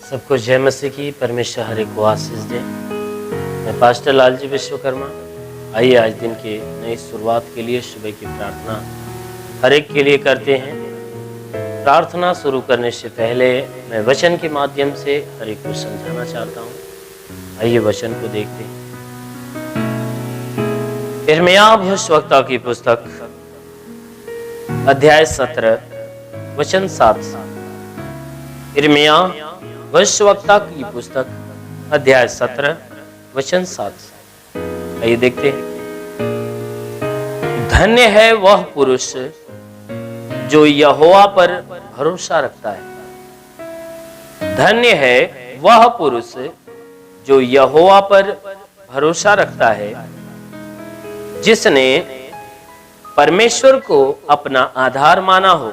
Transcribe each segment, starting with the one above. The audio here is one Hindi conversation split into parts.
सबको जय मसीह की। परमेश्वर हर एक को आशीष दे। मैं पास्टर लालजी विश्वकर्मा। आइए आज दिन की नई शुरुआत के लिए सुबह की प्रार्थना हर एक के लिए करते हैं। प्रार्थना शुरू करने से पहले मैं वचन के माध्यम से हर एक को समझाना चाहता हूँ। आइए वचन को देखते हैं। यिर्मयाह भविष्यवक्ता की पुस्तक अध्याय 17 वचन 7। यिर्मयाह भविष्यवक्ता की पुस्तक अध्याय 17 वचन 7। आइए देखते हैं। धन्य है वह पुरुष जो यहोवा पर भरोसा रखता है। धन्य है वह पुरुष जो यहोवा पर भरोसा रखता है, जिसने परमेश्वर को अपना आधार माना हो।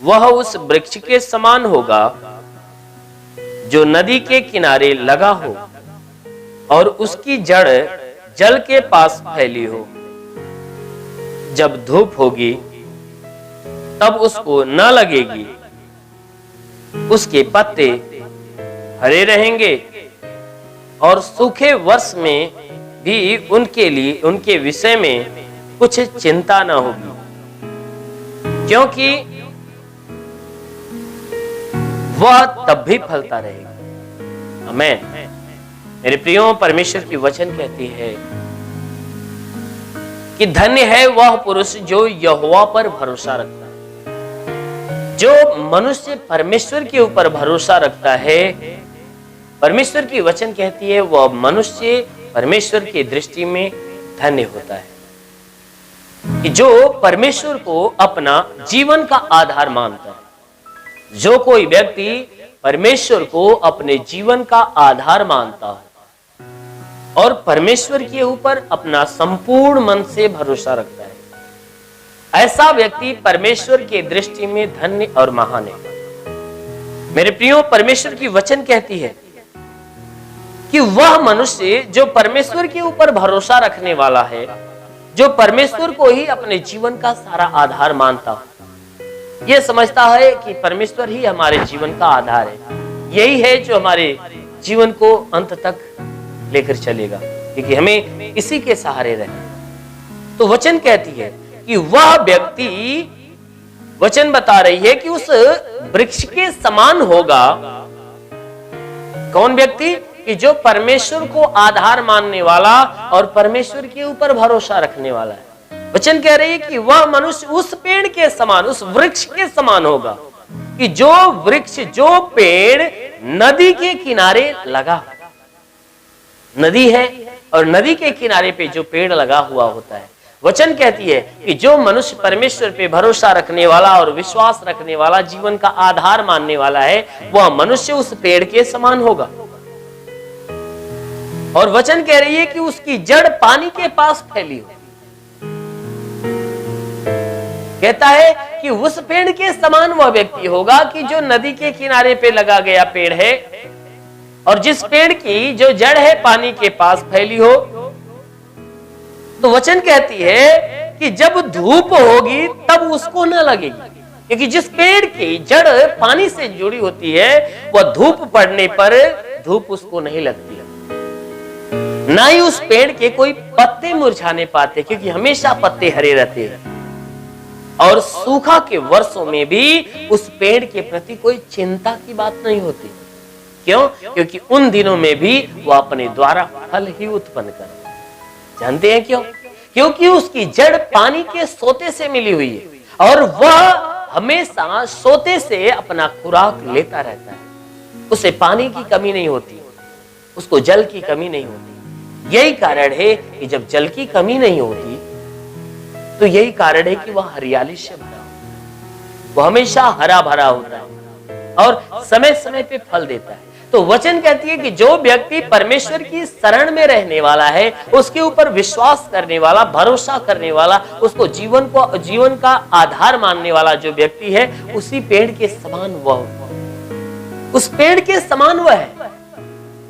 वह उस वृक्ष के समान होगा जो नदी के किनारे लगा हो और उसकी जड़ जल के पास फैली हो। जब धूप होगी तब उसको न लगेगी, उसके पत्ते हरे रहेंगे और सूखे वर्ष में भी उनके विषय में कुछ चिंता न होगी, क्योंकि वह तब भी फलता रहेगा। आमीन। मेरे प्रियो, परमेश्वर की वचन कहती है कि धन्य है वह पुरुष जो यहोवा पर भरोसा रखता है। जो मनुष्य परमेश्वर के ऊपर भरोसा रखता है, परमेश्वर की वचन कहती है वह मनुष्य परमेश्वर की दृष्टि में धन्य होता है। कि जो परमेश्वर को अपना जीवन का आधार मानता है। जो कोई व्यक्ति परमेश्वर को अपने जीवन का आधार मानता हो और परमेश्वर के ऊपर अपना संपूर्ण मन से भरोसा रखता है, ऐसा व्यक्ति परमेश्वर की दृष्टि में धन्य और महान है। मेरे प्रियो, परमेश्वर की वचन कहती है कि वह मनुष्य जो परमेश्वर के ऊपर भरोसा रखने वाला है, जो परमेश्वर को ही अपने जीवन का सारा आधार मानता हो, यह समझता है कि परमेश्वर ही हमारे जीवन का आधार है, यही है जो हमारे जीवन को अंत तक लेकर चलेगा, क्योंकि हमें इसी के सहारे रहना। तो वचन कहती है कि वह व्यक्ति, वचन बता रही है कि उस वृक्ष के समान होगा। कौन व्यक्ति? कि जो परमेश्वर को आधार मानने वाला और परमेश्वर के ऊपर भरोसा रखने वाला है। वचन कह रही है कि वह मनुष्य उस पेड़ के समान, उस वृक्ष के समान होगा कि जो वृक्ष, जो पेड़ नदी के किनारे लगा। नदी है और नदी के किनारे पे जो पेड़ लगा हुआ होता है। वचन कहती है कि जो मनुष्य परमेश्वर पे भरोसा रखने वाला और विश्वास रखने वाला, जीवन का आधार मानने वाला है, वह मनुष्य उस पेड़ के समान होगा। और वचन कह रही है कि उसकी जड़ पानी के पास फैली हो। कहता है कि उस पेड़ के समान वह व्यक्ति होगा कि जो नदी के किनारे पे लगा गया पेड़ है और जिस पेड़ की जो जड़ है पानी के पास फैली हो। तो वचन कहती है कि जब धूप होगी तब उसको न लगेगी, क्योंकि जिस पेड़ की जड़ पानी से जुड़ी होती है वह धूप पड़ने पर धूप उसको नहीं लगती है। ना ही उस पेड़ के कोई पत्ते मुरझाने पाते, क्योंकि हमेशा पत्ते हरे रहते हैं। और सूखा के वर्षों में भी उस पेड़ के प्रति कोई चिंता की बात नहीं होती। क्यों? क्योंकि उन दिनों में भी वह अपने द्वारा फल ही उत्पन्न करता है। जानते हैं क्यों? क्योंकि उसकी जड़ पानी के सोते से मिली हुई है और वह हमेशा सोते से अपना खुराक लेता रहता है। उसे पानी की कमी नहीं होती, उसको जल की कमी नहीं होती। यही कारण है कि जब जल की कमी नहीं होती तो यही कारण है कि वह हरियाली से भरा हो, वह हमेशा हरा भरा होता है और समय समय पे फल देता है। तो वचन कहती है कि जो व्यक्ति परमेश्वर की शरण में रहने वाला है, उसके ऊपर विश्वास करने वाला, भरोसा करने वाला, उसको जीवन का आधार मानने वाला जो व्यक्ति है, उसी पेड़ के समान वह, उस पेड़ के समान वह है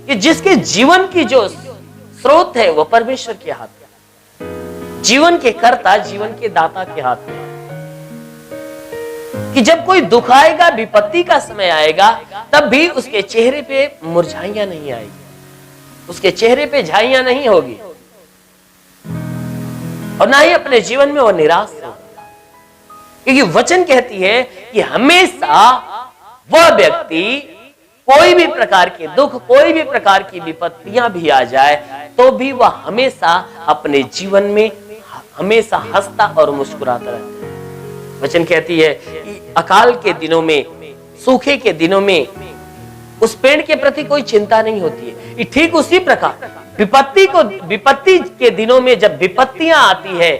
कि जिसके जीवन की जो स्रोत है वह परमेश्वर के हाथ में, जीवन के कर्ता, जीवन के दाता के हाथ में। कि जब कोई दुख आएगा, विपत्ति का समय आएगा, तब भी उसके चेहरे पे मुरझाइयां नहीं आएगी, उसके चेहरे पे झाइयां नहीं होगी और ना ही अपने जीवन में वो निराश होगा। क्योंकि वचन कहती है कि हमेशा वह व्यक्ति, कोई भी प्रकार के दुख, कोई भी प्रकार की विपत्तियां भी आ जाए तो भी वह हमेशा अपने जीवन में हमेशा हंसता और मुस्कुराता रहता है। वचन कहती है कि अकाल के दिनों में, सूखे के दिनों में उस पेड़ के प्रति कोई चिंता नहीं होती है। ठीक उसी प्रकार विपत्ति के दिनों में जब विपत्तियां आती है,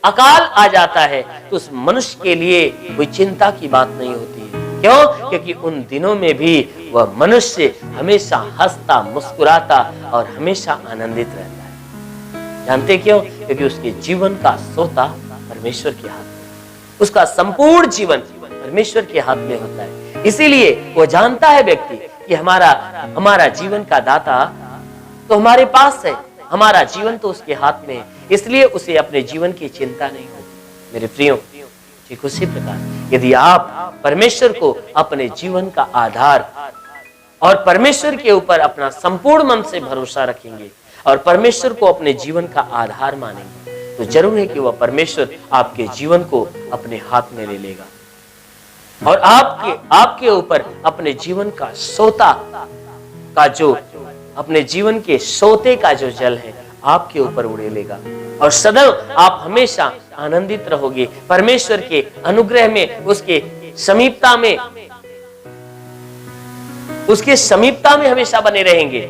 अकाल आ जाता है, तो उस मनुष्य के लिए कोई चिंता की बात नहीं होती है। क्यों? क्योंकि उन दिनों में भी वह मनुष्य हमेशा हंसता, मुस्कुराता और हमेशा आनंदित रहता है। जानते क्यों? क्योंकि उसके जीवन का सोता परमेश्वर के हाथ में, उसका संपूर्ण जीवन परमेश्वर के हाथ में होता है। इसीलिए वो जानता है व्यक्ति कि हमारा जीवन का दाता तो हमारे पास है, हमारा जीवन तो उसके हाथ में है, इसलिए उसे अपने जीवन की चिंता नहीं होती। मेरे प्रियो, ठीक उसी प्रकार यदि आप परमेश्वर को अपने जीवन का आधार और परमेश्वर के ऊपर अपना संपूर्ण मन से भरोसा रखेंगे और परमेश्वर को अपने जीवन का आधार मानेंगे, तो जरूर है कि वह परमेश्वर आपके जीवन को अपने हाथ में ले लेगा और आपके ऊपर अपने जीवन का सोता का जो, अपने जीवन के सोते का जो जल है आपके ऊपर उड़ेलेगा और सदैव आप हमेशा आनंदित रहोगे। परमेश्वर के अनुग्रह में, उसके समीपता में हमेशा बने रहेंगे।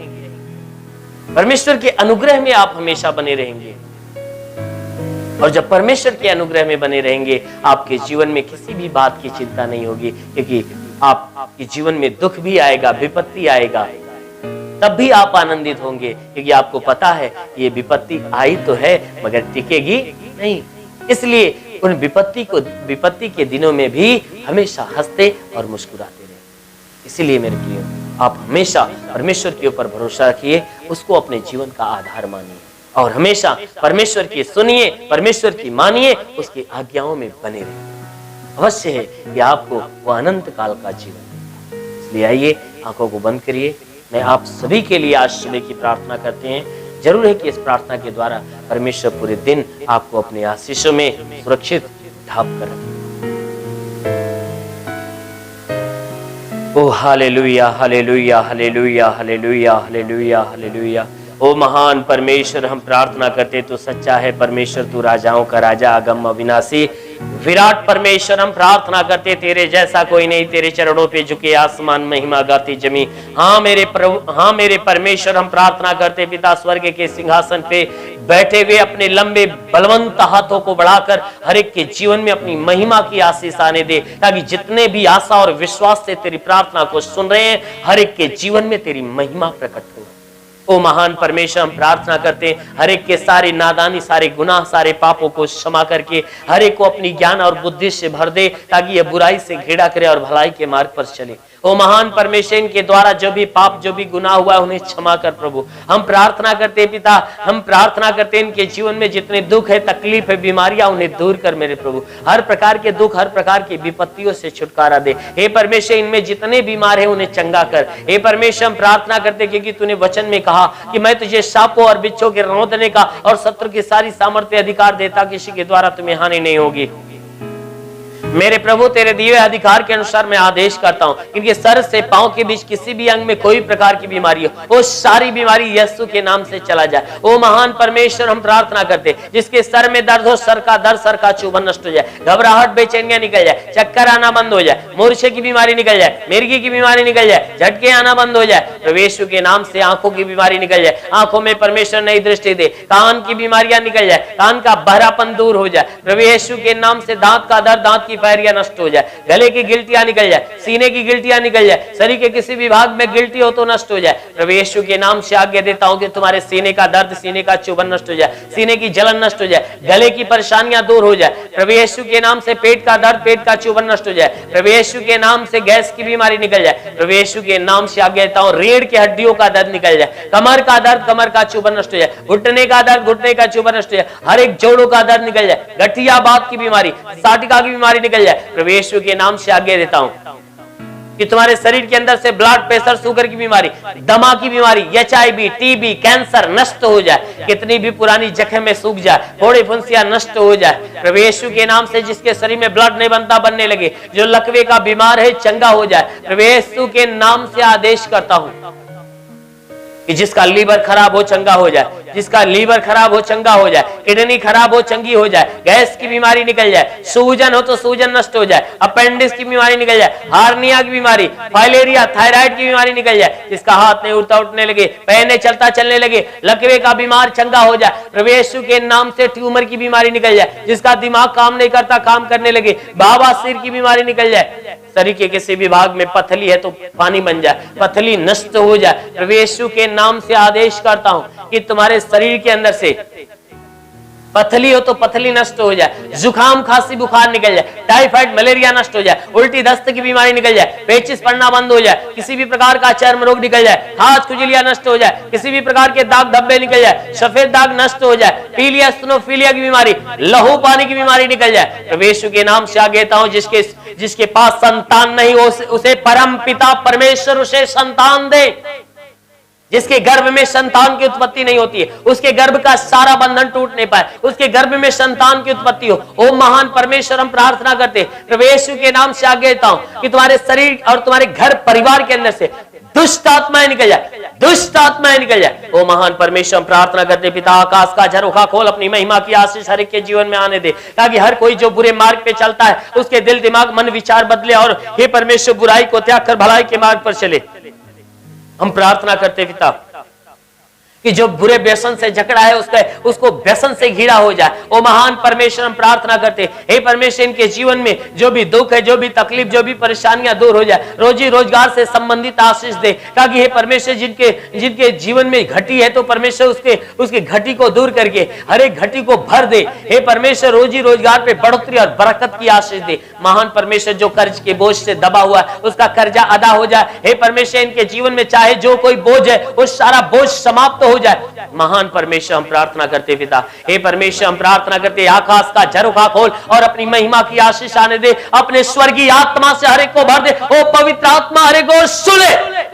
परमेश्वर के अनुग्रह में आप हमेशा बने रहेंगे और जब परमेश्वर के अनुग्रह में बने रहेंगे, आपके जीवन में किसी भी बात की चिंता नहीं होगी। क्योंकि आपके जीवन में दुख भी आएगा, विपत्ति आएगा, तब भी आप आनंदित होंगे, क्योंकि आपको पता है ये विपत्ति आई तो है मगर टिकेगी नहीं। इसलिए उन विपत्ति के दिनों में भी हमेशा हंसते और मुस्कुराते रहे। इसलिए मेरे प्रियो, आप हमेशा परमेश्वर के ऊपर भरोसा रखिए, उसको अपने जीवन का आधार मानिए और हमेशा परमेश्वर की सुनिए, परमेश्वर की मानिए, उसकी आज्ञाओं में बने रहिए। अवश्य है कि आपको वो अनंत काल का जीवन देगा। इसलिए आइए, आंखों को बंद करिए। मैं आप सभी के लिए आज सुबह की प्रार्थना करते हैं। जरूर है कि इस प्रार्थना के द्वारा परमेश्वर पूरे दिन आपको अपने आशीषों में सुरक्षित ढाप कर रखे। ओ hallelujah, hallelujah, hallelujah, hallelujah, hallelujah, hallelujah. ओ महान परमेश्वर, हम प्रार्थना करते तू सच्चा है परमेश्वर, तू राजाओं का राजा, अगम अविनाशी, विराट परमेश्वर। हम प्रार्थना करते तेरे जैसा कोई नहीं, तेरे चरणों पे झुके आसमान, महिमा गाती जमी। हाँ मेरे प्रभु, हाँ मेरे परमेश्वर, हम प्रार्थना करते पिता स्वर्ग के सिंहासन पे बैठे हुए अपने लंबे बलवंत हाथों को बढ़ाकर हर एक के जीवन में अपनी महिमा की आशीष आने दे, ताकि जितने भी आशा और विश्वास से तेरी प्रार्थना को सुन रहे हैं, हर एक के जीवन में तेरी महिमा प्रकट हो। ओ महान परमेश्वर, हम प्रार्थना करते हैं हर एक के सारे नादानी, सारे गुनाह, सारे पापों को क्षमा करके हर एक को अपनी ज्ञान और बुद्धि से भर दे, ताकि यह बुराई से घृणा करे और भलाई के मार्ग पर चले। ओ महान परमेश्वर, इनके द्वारा जो भी पाप, जो भी गुनाह हुआ उन्हें क्षमा कर प्रभु। हम प्रार्थना करते हैं पिता, हम प्रार्थना करते हैं इनके जीवन में जितने दुख है, तकलीफ है, बीमारियां, उन्हें दूर कर मेरे प्रभु। हर प्रकार के दुख, हर प्रकार की विपत्तियों से छुटकारा दे। हे परमेश्वर, इनमें जितने बीमार है उन्हें चंगा कर। हे परमेश्वर, हम प्रार्थना करते क्योंकि तूने वचन में कहा कि मैं तुझे सांपों और बिच्छों के रौंदने का और शत्रु की सारी सामर्थ्य अधिकार देता, किसी के द्वारा तुम्हें हानि नहीं होगी। मेरे प्रभु, तेरे दिए अधिकार के अनुसार मैं आदेश करता हूं, इनके सर से पांव के बीच किसी भी अंग में कोई प्रकार की बीमारी हो, वो सारी बीमारी यीशु के नाम से चला जाए। ओ महान परमेश्वर, हम प्रार्थना करते जिसके सर में दर्द हो, सर का दर्द, सर का चुभन नष्ट हो जाए, घबराहट, बेचैनियां निकल जाए, चक्कर आना बंद हो जाए, मूर्छे की बीमारी निकल जाए, मिर्गी की बीमारी निकल जाए, झटके आना बंद हो जाए। प्रभु यीशु के नाम से आंखों की बीमारी निकल जाए, आंखों में परमेश्वर नई दृष्टि दे। कान की बीमारियां निकल जाए, कान का बहरापन दूर हो जाए। प्रभु यीशु के नाम से दांत का दर्द, दांत की फैरियां नष्ट हो जाए, गले की गिल्टियां निकल जाए, सीने की गिल्टियां निकल जाए, शरीर के किसी भी भाग में गिल्टी हो तो नष्ट हो जाए। प्रभु यीशु के नाम से आज्ञा देता हूं कि तुम्हारे सीने का दर्द, सीने का चुभन नष्ट हो जाए, सीने की जलन नष्ट हो जाए, गले की परेशानियां दूर हो जाए। प्रभु यीशु के नाम से पेट का दर्द, पेट का चुभन नष्ट हो जाए। प्रभु यीशु के नाम से गैस की बीमारी निकल जाए। प्रभु यीशु के नाम से आज्ञा देता हूं रीढ़ की हड्डियों का दर्द निकल जाए, कमर का दर्द, कमर का चुभन नष्ट हो जाए, घुटने का दर्द, घुटने का चुभन नष्ट हो जाए, हर एक जोड़ों का दर्द निकल जाए, गठिया बात की बीमारी, साटिका की बीमारी निकल निकल जाए। प्रभु यीशु के नाम से आज्ञा देता हूं कि तुम्हारे शरीर के अंदर से ब्लड प्रेशर, शुगर की बीमारी, दमा की बीमारी, HIV, TB, कैंसर नष्ट हो जाए। कितनी भी पुरानी जख्म में सूख जाए, फोड़े फुंसियां नष्ट हो जाए। प्रभु यीशु के नाम से जिसके शरीर में ब्लड नहीं बनता बनने लगे, जो लकवे का बीमार है चंगा हो जाए। प्रभु यीशु के नाम से आदेश करता हूं कि जिसका लीवर खराब हो चंगा हो जाए, जिसका लीवर खराब हो चंगा हो जाए, किडनी खराब हो चंगी हो जाए, गैस की बीमारी निकल जाए, सूजन हो तो सूजन नष्ट हो जाए, अपेंडिक्स की बीमारी निकल जाए, हार्निया की बीमारी, फाइलेरिया, थायराइड की बीमारी निकल जाए, जिसका हाथ नहीं उठता उठने लगे, पैर नहीं चलता चलने लगे, लकवे का बीमार चंगा हो जाए। प्रभु यीशु के नाम से ट्यूमर की बीमारी निकल जाए, जिसका दिमाग काम नहीं करता काम करने लगे, बवासीर की बीमारी निकल जाए, शरीर के किसी भी भाग में पथली है तो पानी बन जाए, पथली नष्ट हो जाए। प्रभु यीशु के नाम से आदेश करता हूं कि तुम्हारे शरीर के अंदर से पथली हो तो पथली नष्ट हो जाए, जुकाम खांसी बुखार निकल जाए, टाइफाइड मलेरिया नष्ट हो जाए, उल्टी दस्त की बीमारी निकल जाए, पेचिश पड़ना बंद हो जाए, किसी भी प्रकार का चर्म रोग निकल जाए, खाज खुजलियां नष्ट हो जाए, किसी भी प्रकार के दाग धब्बे निकल जाए, सफेद दाग नष्ट हो जाए, पीलिया स्टेनोफिलिया की बीमारी, लहू पानी की बीमारी निकल जाए। प्रभु यीशु के नाम से आज्ञा देता हूं जिसके पास संतान नहीं हो उसे परम पिता परमेश्वर उसे संतान दे। जिसके गर्भ में संतान की उत्पत्ति नहीं होती है, उसके गर्भ का सारा बंधन टूट नहीं पाए, उसके गर्भ में संतान की उत्पत्ति हो। ओ महान परमेश्वर, हम प्रार्थना करते प्रभु यीशु के नाम से आज्ञा देता हूं कि तुम्हारे शरीर और तुम्हारे घर परिवार के अंदर से दुष्ट आत्माएं निकल जाए, दुष्ट आत्माएं निकल जाए। ओ महान परमेश्वर, हम प्रार्थना करते पिता, आकाश का झरोखा खोल, अपनी महिमा की आशीष हर एक के जीवन में आने दे, ताकि हर कोई जो बुरे मार्ग पे चलता है उसके दिल दिमाग मन विचार बदले और हे परमेश्वर बुराई को त्याग कर भलाई के मार्ग पर चले। हम प्रार्थना करते पिता कि जो बुरे व्यसन से जकड़ा है उसको व्यसन से घिरा हो जाए। ओ महान परमेश्वर, हम प्रार्थना करते हे परमेश्वर इनके जीवन में जो भी दुख है, जो भी तकलीफ, जो भी परेशानियां दूर हो जाए, रोजी रोजगार से संबंधित आशीष दे, ताकि हे परमेश्वर जिनके जीवन में घटी है तो परमेश्वर उसके घटी को दूर करके हर एक घटी को भर दे। हे परमेश्वर रोजी रोजगार पे बढ़ोतरी और बरकत की आशीष दे। महान परमेश्वर जो कर्ज के बोझ से दबा हुआ है उसका कर्जा अदा हो जाए। हे परमेश्वर इनके जीवन में चाहे जो कोई बोझ है वो सारा बोझ समाप्त हो जाए। महान परमेश्वर, हम प्रार्थना करते पिता, हे परमेश्वर हम प्रार्थना करते आकाश का झरोखा खोल और अपनी महिमा की आशीष आने दे, अपने स्वर्गीय आत्मा से हर एक को भर दे। ओ पवित्र आत्मा हर एक को सुने।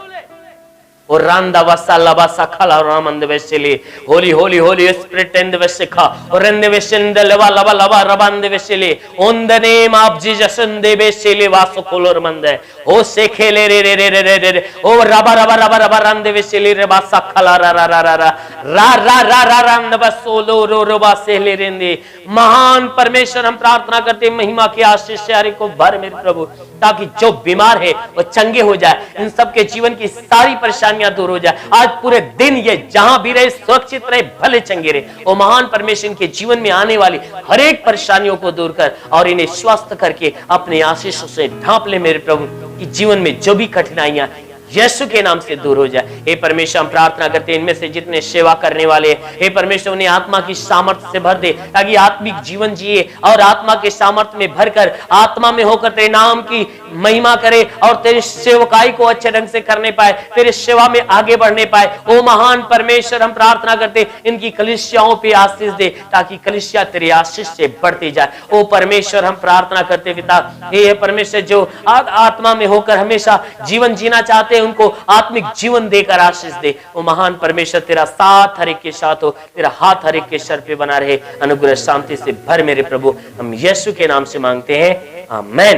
और रांदा वसा लबा सखला रामंद वेशली holy holy holy spirit in the वेशखा और इन द वेशन द लबा लबा लबा रबंद वेशली on the name of Jesus in the वेशली वासो कोलोर मंद ओ सेखेले रे रे रे रे रे ओ रबा रबा रबा रबा रंद वेशली रे बा सखला रा रा रा रा रा रा रा रा रा रंद बसोलो रो रो बा सेले रेंदे। महान परमेश्वर, हम प्रार्थना करते महिमा की आशीष से हर को भर मेरे प्रभु, ताकि जो बीमार है वो चंगे हो जाए, इन सबके जीवन की सारी परेशानियां दूर हो जाए। आज पूरे दिन ये जहां भी रहे सुरक्षित रहे, भले चंगे रहे। ओ महान परमेश्वर इनके जीवन में आने वाली हर एक परेशानियों को दूर कर और इन्हें स्वस्थ करके अपने आशीषों से ढांप ले मेरे प्रभु, कि जीवन में जो भी कठिनाइयां यीशु के नाम से दूर हो जाए। हे परमेश्वर, हम प्रार्थना करते हैं इनमें से जितने सेवा करने वाले, हे परमेश्वर उन्हें आत्मा की सामर्थ्य से भर दे, ताकि आत्मिक जीवन जिए और आत्मा के सामर्थ्य में भरकर आत्मा में होकर तेरे नाम की महिमा करे और तेरी सेवकाई को अच्छे ढंग से करने पाए, तेरे सेवा में आगे बढ़ने पाए। ओ महान परमेश्वर, हम प्रार्थना करते इनकी कलीसियाओं पे आशीष दे, ताकि कलीसिया तेरी आशीष से बढ़ती जाए। ओ परमेश्वर, हम प्रार्थना करते पिता, हे परमेश्वर जो आत्मा में होकर हमेशा जीवन जीना चाहते उनको आत्मिक जीवन देकर आशीष दे। वो महान परमेश्वर तेरा साथ हर एक के साथ हो, तेरा हाथ हर एक के सर पे बना रहे, अनुग्रह शांति से भर मेरे प्रभु, हम यीशु के नाम से मांगते हैं, आमेन।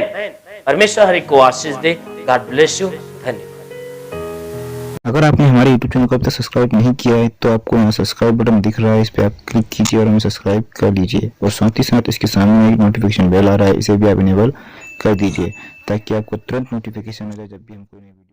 परमेश्वर हर एक को आशीष दे। God bless you. धन्यवाद। अगर आपने हमारे YouTube चैनल को अब तक सब्सक्राइब नहीं किया है तो आपको यहाँ सब्सक्राइब बटन दिख रहा है, इस पे आप क्लिक कीजिए और हमें सब्सक्राइब कर लीजिए। और साथ ही साथ इसके सामने एक नोटिफिकेशन बेल आ रहा है, इसे भी आप इनेबल कर दीजिए, ताकि आपको तुरंत नोटिफिकेशन मिले जब भी हम कोई नई वीडियो